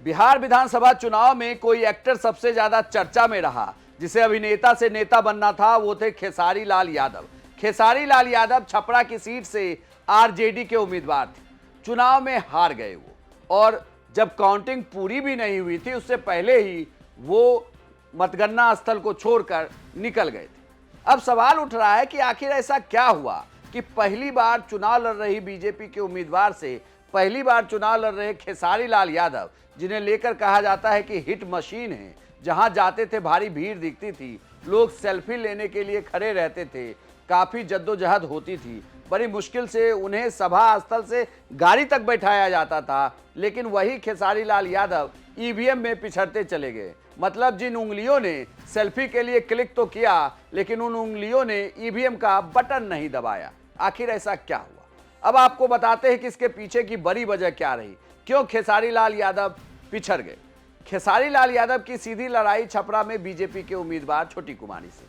बिहार विधानसभा चुनाव में कोई एक्टर सबसे ज्यादा चर्चा में रहा, जिसे अभिनेता से नेता बनना था, वो थे खेसारी लाल यादव। खेसारी लाल यादव छपरा की सीट से आरजेडी के उम्मीदवार थे। चुनाव में हार गए वो, और जब काउंटिंग पूरी भी नहीं हुई थी उससे पहले ही वो मतगणना स्थल को छोड़कर निकल गए थे। अब सवाल उठ रहा है कि आखिर ऐसा क्या हुआ कि पहली बार चुनाव लड़ रही बीजेपी के उम्मीदवार से पहली बार चुनाव लड़ रहे खेसारी लाल यादव, जिन्हें लेकर कहा जाता है कि हिट मशीन है, जहां जाते थे भारी भीड़ दिखती थी, लोग सेल्फी लेने के लिए खड़े रहते थे, काफी जद्दोजहद होती थी, बड़ी मुश्किल से उन्हें सभा स्थल से गाड़ी तक बैठाया जाता था, लेकिन वही खेसारी लाल यादव ईवीएम में पिछड़ते चले गए। मतलब जिन उंगलियों ने सेल्फी के लिए क्लिक तो किया, लेकिन उन उंगलियों ने ईवीएम का बटन नहीं दबाया। आखिर ऐसा क्या हुआ? अब आपको बताते हैं कि इसके पीछे की बड़ी वजह क्या रही, क्यों खेसारी लाल यादव पिछड़ गए। खेसारी लाल यादव की सीधी लड़ाई छपरा में बीजेपी के उम्मीदवार छोटी कुमारी से,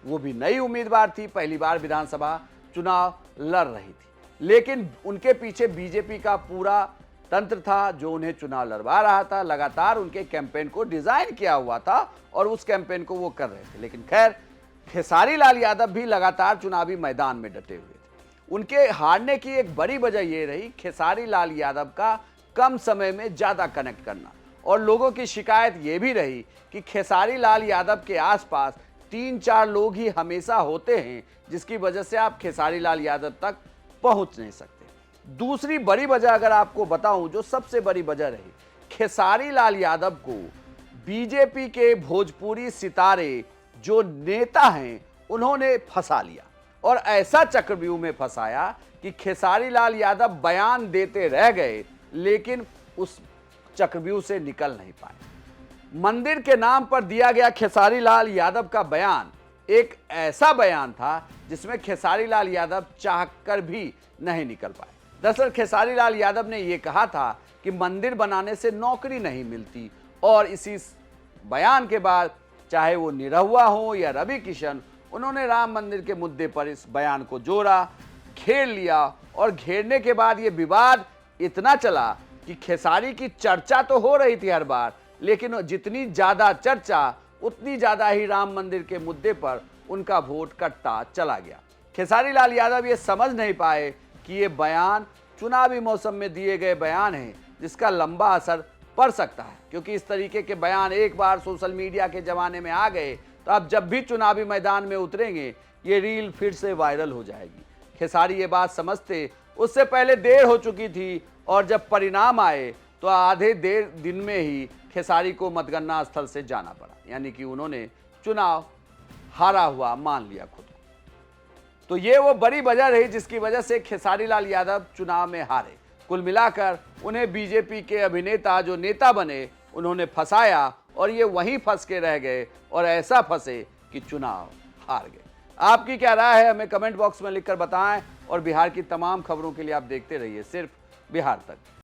वो भी नई उम्मीदवार थी, पहली बार विधानसभा चुनाव लड़ रही थी, लेकिन उनके पीछे बीजेपी का पूरा तंत्र था जो उन्हें चुनाव लड़वा रहा था। लगातार उनके कैंपेन को डिजाइन किया हुआ था और उस कैंपेन को वो कर रहे थे। लेकिन खैर, खेसारी लाल यादव भी लगातार चुनावी मैदान में डटे हुए थे। उनके हारने की एक बड़ी वजह यह रही खेसारी लाल यादव का कम समय में ज्यादा कनेक्ट करना, और लोगों की शिकायत यह भी रही कि खेसारी लाल यादव के आसपास 3-4 लोग ही हमेशा होते हैं, जिसकी वजह से आप खेसारी लाल यादव तक पहुंच नहीं सकते। दूसरी बड़ी वजह अगर आपको बताऊं, जो सबसे बड़ी वजह रही, खेसारी लाल यादव को बीजेपी के भोजपुरी सितारे जो नेता हैं उन्होंने फंसा लिया, और ऐसा चक्रव्यूह में फंसाया कि खेसारी लाल यादव बयान देते रह गए, लेकिन उस चक्रव्यूह से निकल नहीं पाए। मंदिर के नाम पर दिया गया खेसारी लाल यादव का बयान एक ऐसा बयान था जिसमें खेसारी लाल यादव चाहकर भी नहीं निकल पाए। दरअसल खेसारी लाल यादव ने यह कहा था कि मंदिर बनाने से नौकरी नहीं मिलती, और इसी बयान के बाद चाहे वो निरहुआ हो या रवि किशन, उन्होंने राम मंदिर के मुद्दे पर इस बयान को जोड़ा, घेर लिया, और घेरने के बाद ये विवाद इतना चला कि खेसारी की चर्चा तो हो रही थी हर बार, लेकिन जितनी ज्यादा चर्चा उतनी ज्यादा ही राम मंदिर के मुद्दे पर उनका वोट कटता चला गया। खेसारी लाल यादव ये समझ नहीं पाए कि ये बयान चुनावी मौसम में दिए गए बयान हैं, जिसका लंबा असर पड़ सकता है, क्योंकि इस तरीके के बयान एक बार सोशल मीडिया के जमाने में आ गए तो अब जब भी चुनावी मैदान में उतरेंगे ये रील फिर से वायरल हो जाएगी। खेसारी ये बात समझते उससे पहले देर हो चुकी थी, और जब परिणाम आए तो आधे दिन में ही खेसारी को मतगणना स्थल से जाना पड़ा, यानी कि उन्होंने चुनाव हारा हुआ मान लिया खुद को। तो ये वो बड़ी वजह रही जिसकी वजह से खेसारी लाल यादव चुनाव में हारे। कुल मिलाकर उन्हें बीजेपी के अभिनेता जो नेता बने उन्होंने फंसाया, और ये वहीं फंस के रह गए, और ऐसा फंसे कि चुनाव हार गए। आपकी क्या राय है हमें कमेंट बॉक्स में लिखकर बताएं, और बिहार की तमाम खबरों के लिए आप देखते रहिए सिर्फ बिहार तक।